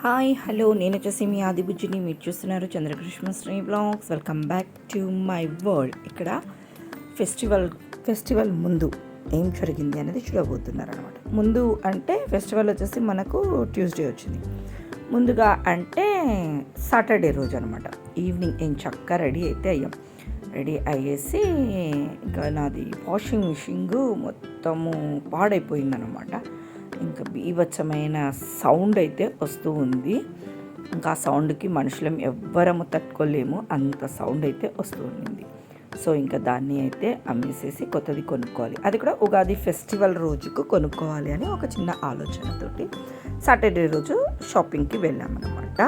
Hi hello నేను వచ్చేసి మీ ఆదిబుజ్జిని మీరు చూస్తున్నారు Chandrakrishna Sri blogs. Welcome back to my world. ఇక్కడ ఫెస్టివల్ ముందు ఏం జరిగింది అనేది చూడబోతున్నారు అనమాట. ముందు అంటే ఫెస్టివల్ వచ్చేసి మనకు ట్యూస్డే వచ్చింది. ముందుగా అంటే సాటర్డే రోజు అనమాట. ఈవినింగ్ ఏం చక్కగా రెడీ అయితే అయ్యాం. రెడీ అయ్యేసి ఇంకా నాది వాషింగ్ మిషన్ మొత్తము పాడైపోయిందనమాట. ఇంకా బీభత్సమైన సౌండ్ అయితే వస్తూ ఉంది. ఇంకా ఆ సౌండ్కి మనుషులం ఎవ్వరము తట్టుకోలేము, అంత సౌండ్ అయితే వస్తూ ఉంది. సో ఇంకా దాన్ని అయితే అమ్మేసేసి కొత్తది కొనుక్కోవాలి, అది కూడా ఉగాది ఫెస్టివల్ రోజుకు కొనుక్కోవాలి అని ఒక చిన్న ఆలోచనతోటి సాటర్డే రోజు షాపింగ్కి వెళ్ళామన్నమాట.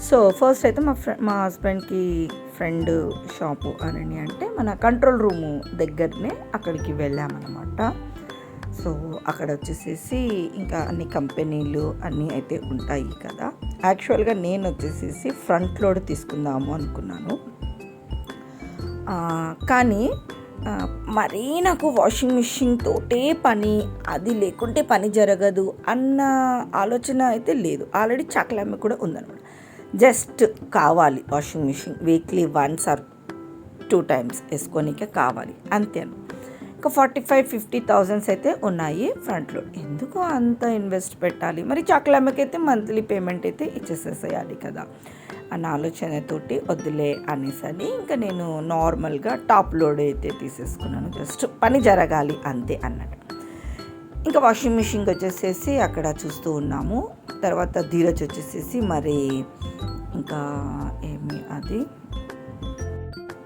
సో ఫస్ట్ అయితే మా హస్బెండ్కి ఫ్రెండ్ షాపు అని అంటే మన కంట్రోల్ రూము దగ్గరనే అక్కడికి వెళ్ళామన్నమాట. సో అక్కడ వచ్చేసేసి ఇంకా అన్ని కంపెనీలు అన్నీ అయితే ఉంటాయి కదా. యాక్చువల్గా నేను వచ్చేసేసి ఫ్రంట్ లోడ్ తీసుకుందాము అనుకున్నాను, కానీ మరీ నాకు వాషింగ్ మిషన్ తోటే పని, అది లేకుంటే పని జరగదు అన్న ఆలోచన అయితే లేదు. ఆల్రెడీ చాకలామె కూడా ఉందన్నమాట. జస్ట్ కావాలి washing machine, weekly 1 or 2 times వేసుకోనికే కావాలి అంతే. ఇంకా 45,000-50,000 అయితే ఉన్నాయి ఫ్రంట్లో. ఎందుకు అంత ఇన్వెస్ట్ పెట్టాలి, మరి చాకలామెకి అయితే మంత్లీ పేమెంట్ అయితే ఇచ్చేసేసేయాలి కదా అన్న ఆలోచనతోటి వద్దులే అనేసని ఇంకా నేను నార్మల్గా టాప్ లోడ్ అయితే తీసేసుకున్నాను. జస్ట్ పని జరగాలి అంతే అన్నట్టు. ఇంకా వాషింగ్ మిషన్కి వచ్చేసేసి అక్కడ చూస్తూ ఉన్నాము. తర్వాత ధీరజ్ వచ్చేసేసి మరి ఇంకా ఏమి అది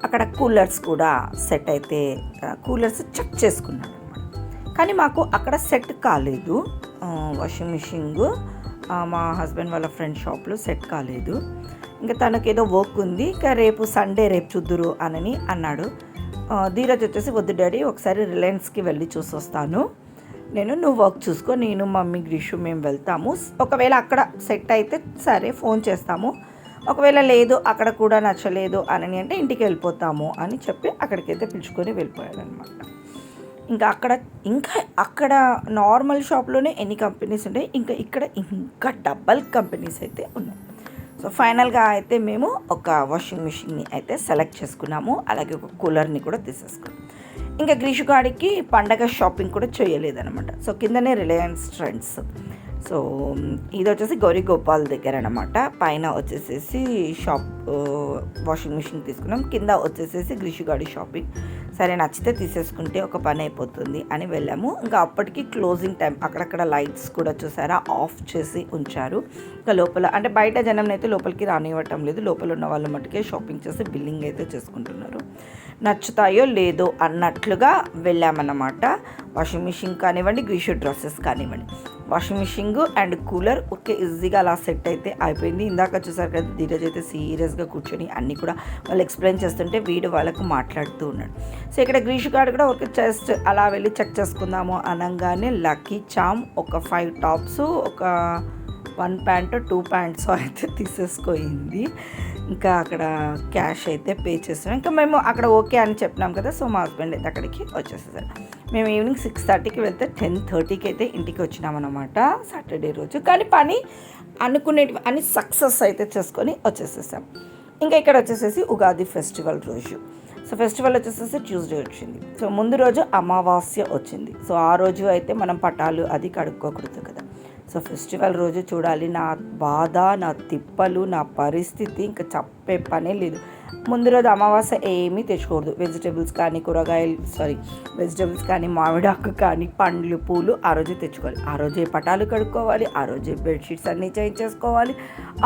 అక్కడ కూలర్స్ కూడా సెట్ అయితే కూలర్స్ చెక్ చేసుకున్నాను అనమాట. కానీ మాకు అక్కడ సెట్ కాలేదు వాషింగ్ మిషన్. మా హస్బెండ్ వాళ్ళ ఫ్రెండ్ షాప్లో సెట్ కాలేదు. ఇంకా తనకేదో వర్క్ ఉంది, ఇంకా రేపు సండే రేపు చూద్దురు అని అన్నాడు. ధీరజ్ వచ్చేసి వద్దు డాడీ, ఒకసారి రిలయన్స్కి వెళ్ళి చూసి వస్తాను నేను, నువ్వు వర్క్ చూసుకో, నేను మమ్మీ గ్రీషు మేము వెళ్తాము. ఒకవేళ అక్కడ సెట్ అయితే సరే ఫోన్ చేస్తాము, ఒకవేళ లేదు అక్కడ కూడా నచ్చలేదు అని అంటే ఇంటికి వెళ్ళిపోతాము అని చెప్పి అక్కడికైతే పిలుచుకొని వెళ్ళిపోయాడు అనమాట. ఇంకా అక్కడ నార్మల్ షాప్లోనే ఎన్ని కంపెనీస్ ఉంటాయి, ఇంకా డబల్ కంపెనీస్ అయితే ఉన్నాయి. సో ఫైనల్గా అయితే మేము ఒక వాషింగ్ మిషన్ని అయితే సెలెక్ట్ చేసుకున్నాము, అలాగే ఒక కూలర్ని కూడా తీసేసుకున్నాం. ఇంకా గ్రీషు గాడికి పండగ షాపింగ్ కూడా చేయలేదన్నమాట. సో కిందనే రిలయన్స్ ట్రెండ్స్. సో ఇది వచ్చేసి గౌరీగోపాల్ దగ్గర అనమాట. పైన వచ్చేసేసి షాప్ వాషింగ్ మిషన్ తీసుకున్నాం, కింద వచ్చేసేసి గ్రీషుగాడి షాపింగ్. సరే నచ్చితే తీసేసుకుంటే ఒక పని అయిపోతుంది అని వెళ్ళాము. ఇంకా అప్పటికి క్లోజింగ్ టైం, అక్కడక్కడ లైట్స్ కూడా చూసారా ఆఫ్ చేసి ఉంచారు. ఇంకా లోపల అంటే బయట జనం అయితే లోపలికి రానివ్వటం లేదు, లోపల ఉన్న వాళ్ళ మట్టుకే షాపింగ్ చేసి బిల్లింగ్ అయితే చేసుకుంటున్నారు. నచ్చుతాయో లేదో అన్నట్లుగా వెళ్ళామన్నమాట. వాషింగ్ మిషన్ కానివ్వండి, గ్రీషు డ్రెస్సెస్ కానివ్వండి, washing machine and cooler okay ఈజీగా అలా సెట్ అయితే అయిపోయింది. ఇందాక చూసారు కదా ధీరజ్ అయితే సీరియస్గా కూర్చొని అన్నీ కూడా వాళ్ళు ఎక్స్ప్లెయిన్ చేస్తుంటే వీడు వాళ్ళకు మాట్లాడుతూ ఉన్నాడు. సో ఇక్కడ గ్రీషు గారు కూడా ఒక జస్ట్ అలా వెళ్ళి చెక్ చేసుకుందాము అనగానే లక్కీ చామ్ ఒక 5 టాప్స్, ఒక 1 ప్యాంటు 2 ప్యాంట్స్ అయితే తీసేసుకోయింది. ఇంకా అక్కడ క్యాష్ అయితే పే చేస్తున్నాం. ఇంకా మేము అక్కడ ఓకే అని చెప్పినాం కదా. సో మా హస్బెండ్ అయితే అక్కడికి వచ్చేసేసారు. మేము ఈవినింగ్ 6:30కి వెళ్తే 10:30కి అయితే ఇంటికి వచ్చినామన్నమాట సాటర్డే రోజు. కానీ పని అనుకునేటివి అని సక్సెస్ అయితే చేసుకొని వచ్చేసేసాం. ఇంకా ఇక్కడ వచ్చేసేసి ఉగాది ఫెస్టివల్ రోజు. సో ఫెస్టివల్ వచ్చేసేసి ట్యూస్డే వచ్చింది. సో ముందు రోజు అమావాస్య వచ్చింది. సో ఆ రోజు అయితే మనం పటాలు అది కడుక్కోకూడదు కదా. సో ఫెస్టివల్ రోజు చూడాలి, నా బాధ, నా తిప్పలు, నా పరిస్థితి ఇంకా చెప్పే పనే లేదు. ముందు రోజు అమావాస్య ఏమీ తెచ్చుకోకూడదు. వెజిటేబుల్స్ కానీ మామిడాకు కానీ పండ్లు పూలు ఆ రోజే తెచ్చుకోవాలి. ఆ రోజే పటాలు కడుక్కోవాలి, ఆ రోజే బెడ్షీట్స్ అన్నీ చేంజ్ చేసుకోవాలి,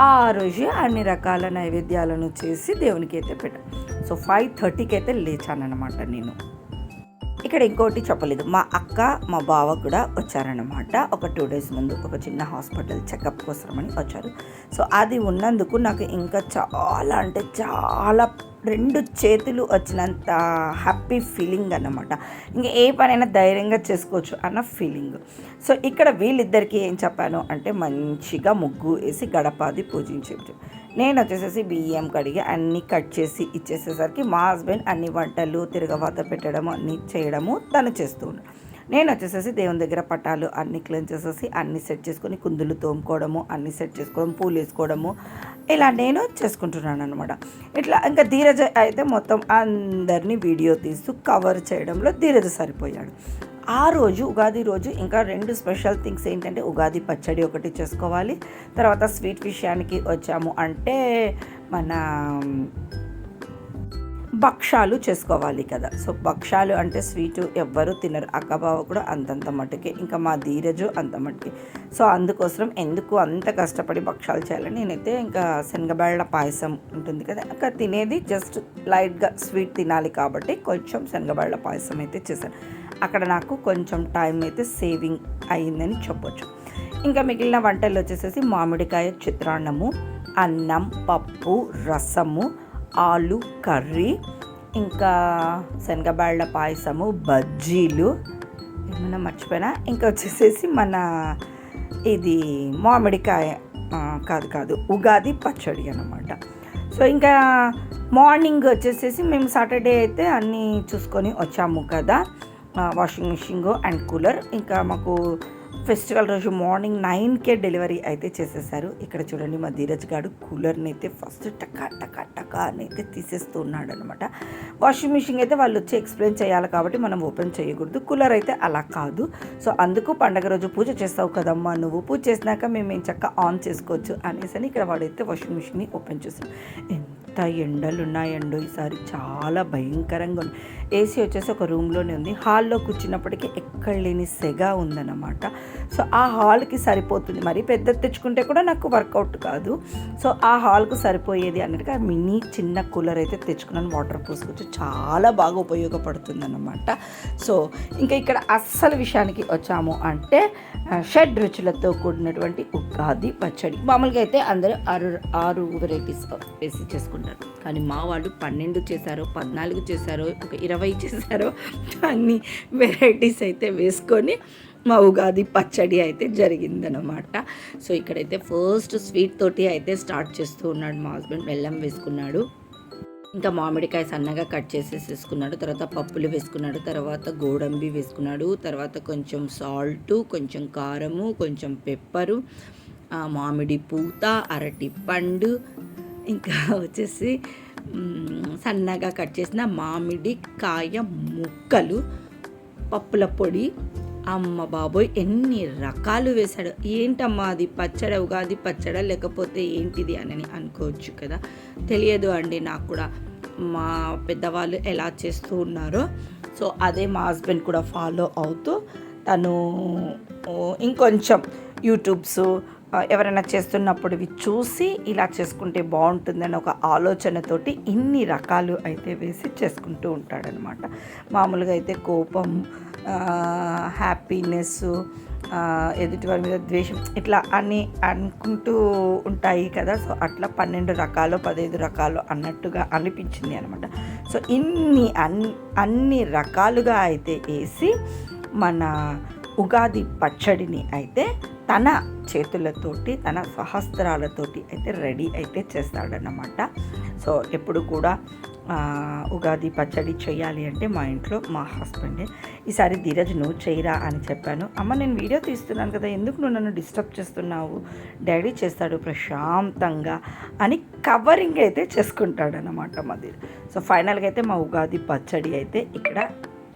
ఆ రోజే అన్ని రకాల నైవేద్యాలను చేసి దేవునికి అయితే పెట్టాలి. సో 5:30కి అయితే లేచానన్నమాట నేను. ఇక్కడ ఇంకోటి చెప్పలేదు, మా అక్క మా బావ కూడా వచ్చారనమాట. ఒక 2 days ముందు ఒక చిన్న హాస్పిటల్ చెకప్ కోసమని వచ్చారు. సో అది ఉన్నందుకు నాకు ఇంకా చాలా అంటే చాలా 2 చేతులు వచ్చినంత హ్యాపీ ఫీలింగ్ అన్నమాట. ఇంకా ఏ పనైనా ధైర్యంగా చేసుకోవచ్చు అన్న ఫీలింగ్. సో ఇక్కడ వీళ్ళిద్దరికీ ఏం చెప్పాను అంటే మంచిగా ముగ్గు వేసి గడపాది పూజించవచ్చు. నేను వచ్చేసేసి బియ్యం కడిగి అన్నీ కట్ చేసి ఇచ్చేసేసరికి మా హస్బెండ్ అన్ని వంటలు తిరగవాత పెట్టడము అన్నీ చేయడము తను చేస్తూ ఉన్నాడు. నేను వచ్చేసేసి దేవుని దగ్గర పటాలు అన్నీ క్లీన్ చేసేసి అన్నీ సెట్ చేసుకొని కుందులు తోముకోవడము, అన్నీ సెట్ చేసుకోవడం, పూలు వేసుకోవడము, ఇలా నేను చేసుకుంటున్నాను అనమాట. ఇట్లా ఇంకా ధీరజ్ అయితే మొత్తం అందరినీ వీడియో తీస్తూ కవర్ చేయడంలో ధీరజ్ సరిపోయాడు. ఆ రోజు ఉగాది రోజు ఇంకా 2 స్పెషల్ థింగ్స్ ఏంటంటే ఉగాది పచ్చడి ఒకటి చేసుకోవాలి. తర్వాత స్వీట్ విషయానికి వచ్చాము అంటే మన భక్షాలు చేసుకోవాలి కదా. సో భక్షాలు అంటే స్వీటు ఎవ్వరూ తినరు, అక్కబావ కూడా అంతంత మట్టుకే, ఇంకా మా ధీరజు అంత మట్టుకే. సో అందుకోసం ఎందుకు అంత కష్టపడి భక్షాలు చేయాలని నేనైతే ఇంకా శనగబెళ్ళ పాయసం ఉంటుంది కదా, ఇంకా తినేది జస్ట్ లైట్గా స్వీట్ తినాలి కాబట్టి కొంచెం శనగబెళ్ళ పాయసం అయితే చేశాను. అక్కడ నాకు కొంచెం టైం అయితే సేవింగ్ అయిందని చెప్పొచ్చు. ఇంకా మిగిలిన వంటలు వచ్చేసేసి మామిడికాయ చిత్రాన్నము, అన్నం, పప్పు, రసము, ఆలు కర్రీ, ఇంకా శనగబాళ్ళ పాయసము, బజ్జీలు, ఏమన్నా మర్చిపోయినా, ఇంకా వచ్చేసేసి మన ఇది మామిడికాయ కాదు ఉగాది పచ్చడి అన్నమాట. సో ఇంకా మార్నింగ్ వచ్చేసేసి మేము సాటర్డే అయితే అన్నీ చూసుకొని వచ్చాము కదా, వాషింగ్ మిషన్ అండ్ కూలర్. ఇంకా మాకు ఫెస్టివల్ రోజు మార్నింగ్ 9కే డెలివరీ అయితే చేసేసారు. ఇక్కడ చూడండి మా ధీరజ్ గారు కూలర్ని అయితే ఫస్ట్ టకా అని అయితే తీసేస్తూ ఉన్నాడు అనమాట. వాషింగ్ మిషన్ అయితే వాళ్ళు వచ్చి ఎక్స్ప్లెయిన్ చేయాలి కాబట్టి మనం ఓపెన్ చేయకూడదు, కూలర్ అయితే అలా కాదు. సో అందుకు పండగ రోజు పూజ చేస్తావు కదమ్మా, నువ్వు పూజ చేసినాక మేము ఏం చక్క ఆన్ చేసుకోవచ్చు అనేసి ఇక్కడ వాడైతే వాషింగ్ మిషన్ని ఓపెన్ చేస్తాం. ఎంత ఎండలు ఉన్నాయండో ఈసారి, చాలా భయంకరంగా ఉంది. ఏసీ వచ్చేసి ఒక రూమ్లోనే ఉంది, హాల్లో కూర్చున్నప్పటికీ ఎక్కడ లేని సెగ ఉందన్నమాట. సో ఆ హాల్కి సరిపోతుంది, మరి పెద్ద తెచ్చుకుంటే కూడా నాకు వర్కౌట్ కాదు. సో ఆ హాల్కు సరిపోయేది అన్నట్టుగా మినీ చిన్న కూలర్ అయితే తెచ్చుకున్నాను, వాటర్ పోసుకోవచ్చు, చాలా బాగా ఉపయోగపడుతుంది అన్నమాట. సో ఇంకా ఇక్కడ అస్సలు విషయానికి వచ్చాము అంటే షడ్ రుచులతో కూడినటువంటి ఉగాది పచ్చడి. మామూలుగా అయితే అందరూ 6 వెరైటీస్ వేసి చేసుకుంటారు, కానీ మా వాళ్ళు 12 చేశారో 14 చేశారో ఒక 20 చేశారో అన్ని వెరైటీస్ అయితే వేసుకొని మా ఉగాది పచ్చడి అయితే జరిగిందనమాట. సో ఇక్కడైతే ఫస్ట్ స్వీట్ తోటి అయితే స్టార్ట్ చేస్తూ ఉన్నాడు మా హస్బెండ్. బెల్లం వేసుకున్నాడు, ఇంకా మామిడికాయ సన్నగా కట్ చేసేసుకున్నాడు, తర్వాత పప్పులు వేసుకున్నాడు, తర్వాత గోడంబి వేసుకున్నాడు, తర్వాత కొంచెం సాల్టు, కొంచెం కారము, కొంచెం పెప్పరు, మామిడి పూత, అరటి పండు, ఇంకా వచ్చేసి సన్నగా కట్ చేసిన మామిడి కాయ ముక్కలు, పప్పుల పొడి. అమ్మ బాబోయ్ ఎన్ని రకాలు వేశాడు. ఏంటమ్మా అది పచ్చడ, ఉగాది పచ్చడ లేకపోతే ఏంటిది అని అనుకోవచ్చు కదా, తెలియదు అండి నాకు కూడా. మా పెద్దవాళ్ళు ఎలా చేస్తూ ఉన్నారో సో అదే మా హస్బెండ్ కూడా ఫాలో అవుతూ తను ఇంకొంచెం యూట్యూబ్స్ ఎవరైనా చేస్తున్నప్పుడు ఇవి చూసి ఇలా చేసుకుంటే బాగుంటుందని ఒక ఆలోచనతోటి ఇన్ని రకాలు అయితే వేసి చేసుకుంటూ ఉంటాడనమాట. మామూలుగా అయితే కోపం, హ్యాపీనెస్, ఎదుటి వారి మీద ద్వేషం, ఇట్లా అన్నీ అనుకుంటూ ఉంటాయి కదా. సో అట్లా 12 రకాలు 15 రకాలు అన్నట్టుగా అనిపించింది అనమాట. సో అన్ని రకాలుగా అయితే వేసి మన ఉగాది పచ్చడిని అయితే తన చేతులతోటి తన స్వహస్త్రాలతోటి అయితే రెడీ అయితే చేస్తాడన్నమాట. సో ఎప్పుడు కూడా ఉగాది పచ్చడి చేయాలి అంటే మా ఇంట్లో మా హస్బెండే. ఈసారి ధీరజ్ నువ్వు చేయరా అని చెప్పాను. అమ్మ నేను వీడియో తీస్తున్నాను కదా, ఎందుకు నువ్వు నన్ను డిస్టర్బ్ చేస్తున్నావు, డాడీ చేస్తాడు ప్రశాంతంగా అని కవరింగ్ అయితే చేసుకుంటాడనమాట మా ధీరజ్. సో ఫైనల్గా అయితే మా ఉగాది పచ్చడి అయితే ఇక్కడ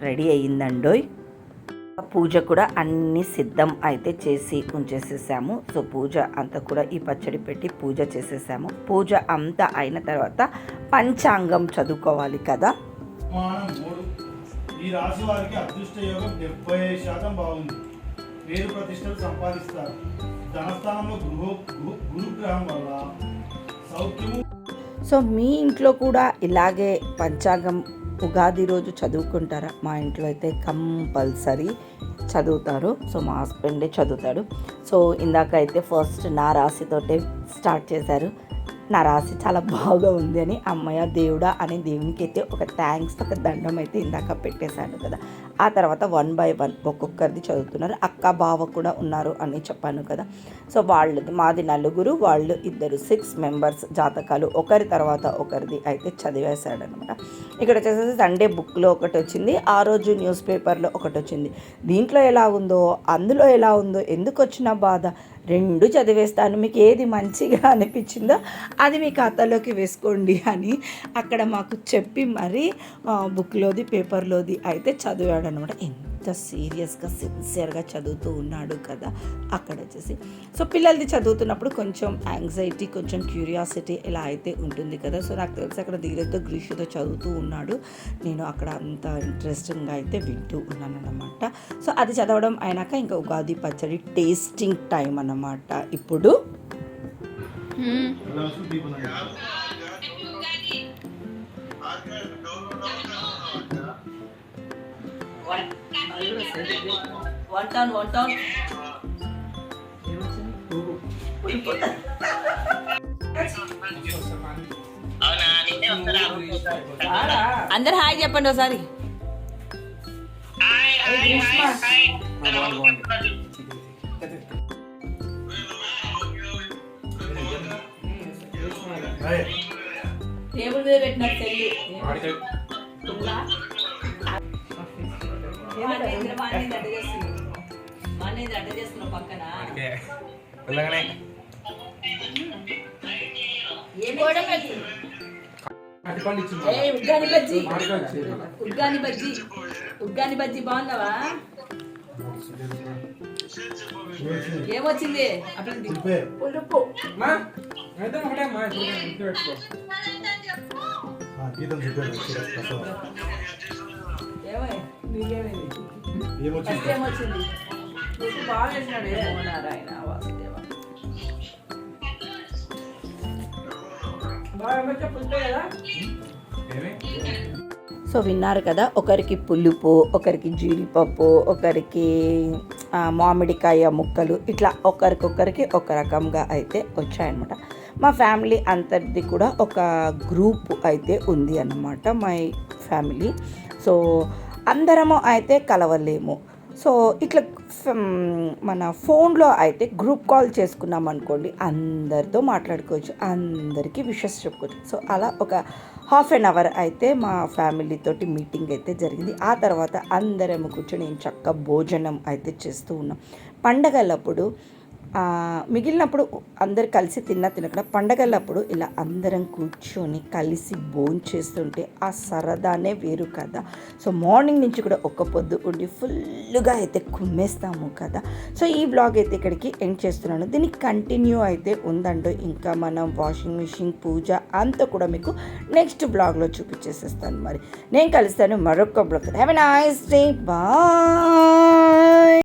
రెడీ అయ్యిందండోయ్. పూజ కూడా అన్ని సిద్ధం అయితే చేసి ఉంచేసేసాము. సో పూజ అంతా కూడా ఈ పచ్చడి పెట్టి పూజ చేసేసాము. పూజ అంతా అయిన తర్వాత పంచాంగం చదువుకోవాలి కదా. ఈ రాశి వారికి అదృష్ట యోగం 70% బాగుంది, పేరు ప్రతిష్టలు సంపాదిస్తారు, ధనస్థానంలో గురుగ్రహం వల్ల సౌఖ్యము. సో మీ ఇంట్లో కూడా ఇలాగే పంచాంగం ఉగాది రోజు చదువుకుంటారా? మా ఇంట్లో అయితే కంపల్సరీ చదువుతారు. సో మా హస్బెండే చదువుతాడు. సో ఇందాక అయితే ఫస్ట్ నా రాశితోటే స్టార్ట్ చేశారు. నా రాశి చాలా బాగా ఉంది అని అమ్మయ్య దేవుడా అని దేవునికి అయితే ఒక థ్యాంక్స్, ఒక దండం అయితే ఇందాక పెట్టేశాను కదా. ఆ తర్వాత 1 by 1 ఒక్కొక్కరిది చదువుతున్నారు. అక్క బావ కూడా ఉన్నారు అని చెప్పాను కదా. సో వాళ్ళది, మాది 4, వాళ్ళు 2, 6 మెంబర్స్ జాతకాలు ఒకరి తర్వాత ఒకరిది అయితే చదివేశాడనమాట. ఇక్కడ వచ్చేసి సండే బుక్లో ఒకటి వచ్చింది, ఆ రోజు న్యూస్ పేపర్లో ఒకటి వచ్చింది. దీంట్లో ఎలా ఉందో అందులో ఎలా ఉందో ఎందుకు వచ్చిన బాధ, 2 చదివేస్తాను, మీకు ఏది మంచిగా అనిపించిందో అది మీ ఖాతాలోకి వేసుకోండి అని అక్కడ మాకు చెప్పి మరి బుక్లోది పేపర్లోది అయితే చదివాడనమాట. ఎంత సీరియస్గా సిన్సియర్గా చదువుతూ ఉన్నాడు కదా అక్కడ వచ్చేసి. సో పిల్లలది చదువుతున్నప్పుడు కొంచెం యాంగ్జైటీ, కొంచెం క్యూరియాసిటీ ఇలా అయితే ఉంటుంది కదా. సో నాకు తెలిసి అక్కడ ధీరజ్తో గ్రీషుతో చదువుతూ ఉన్నాడు, నేను అక్కడ అంత ఇంట్రెస్టింగ్గా అయితే వింటూ ఉన్నాను అనమాట. సో అది చదవడం అయినాక ఇంకా ఉగాది పచ్చడి టేస్టింగ్ టైం అన్నమాట ఇప్పుడు. అందరు హాయ్ చెప్పండి ఒకసారి. టేబుల్ మీద పెట్టిన చెల్లి అడ్డ చేస్తున్నావు పక్కన. ఉగ్గాని బజ్జి బాగుందావా? ఏమొచ్చింది? పులుపు. ఏమొచ్చింది? బాగా వేసినాడు. నారాయణ వాసుదేవ. సో విన్నారు కదా, ఒకరికి పులుపు, ఒకరికి జీడిపప్పు, ఒకరికి మామిడికాయ ముక్కలు, ఇట్లా ఒకరికొకరికి ఒక రకంగా అయితే వచ్చాయన్నమాట. మా ఫ్యామిలీ అంతటిది కూడా ఒక గ్రూప్ అయితే ఉంది అన్నమాట, మై ఫ్యామిలీ. సో అందరము అయితే కలవలేము. సో ఇట్లా మన ఫోన్లో అయితే గ్రూప్ కాల్ చేసుకున్నాం అనుకోండి, అందరితో మాట్లాడుకోవచ్చు, అందరికీ విషెస్ చెప్పుకోవచ్చు. సో అలా ఒక 1/2 hour అయితే మా ఫ్యామిలీతోటి మీటింగ్ అయితే జరిగింది. ఆ తర్వాత అందరం కూర్చొని చక్కగా భోజనం అయితే చేస్తూ ఉన్నాం. పండగలప్పుడు మిగిలినప్పుడు అందరు కలిసి తినకుండా పండగలప్పుడు ఇలా అందరం కూర్చొని కలిసి భోంచేస్తుంటే ఆ సరదానే వేరు కదా. సో మార్నింగ్ నుంచి కూడా ఒక్క పొద్దు ఉండి ఫుల్గా అయితే కుమ్మేస్తాము కదా. సో ఈ బ్లాగ్ అయితే ఇక్కడికి ఎండ్ చేస్తున్నాను. దీనికి కంటిన్యూ అయితే ఉందండి, ఇంకా మనం వాషింగ్ మిషన్ పూజ అంతా కూడా మీకు నెక్స్ట్ బ్లాగ్లో చూపించేసేస్తాను. మరి నేను కలుస్తాను మరొక blog. Have a nice day, bye.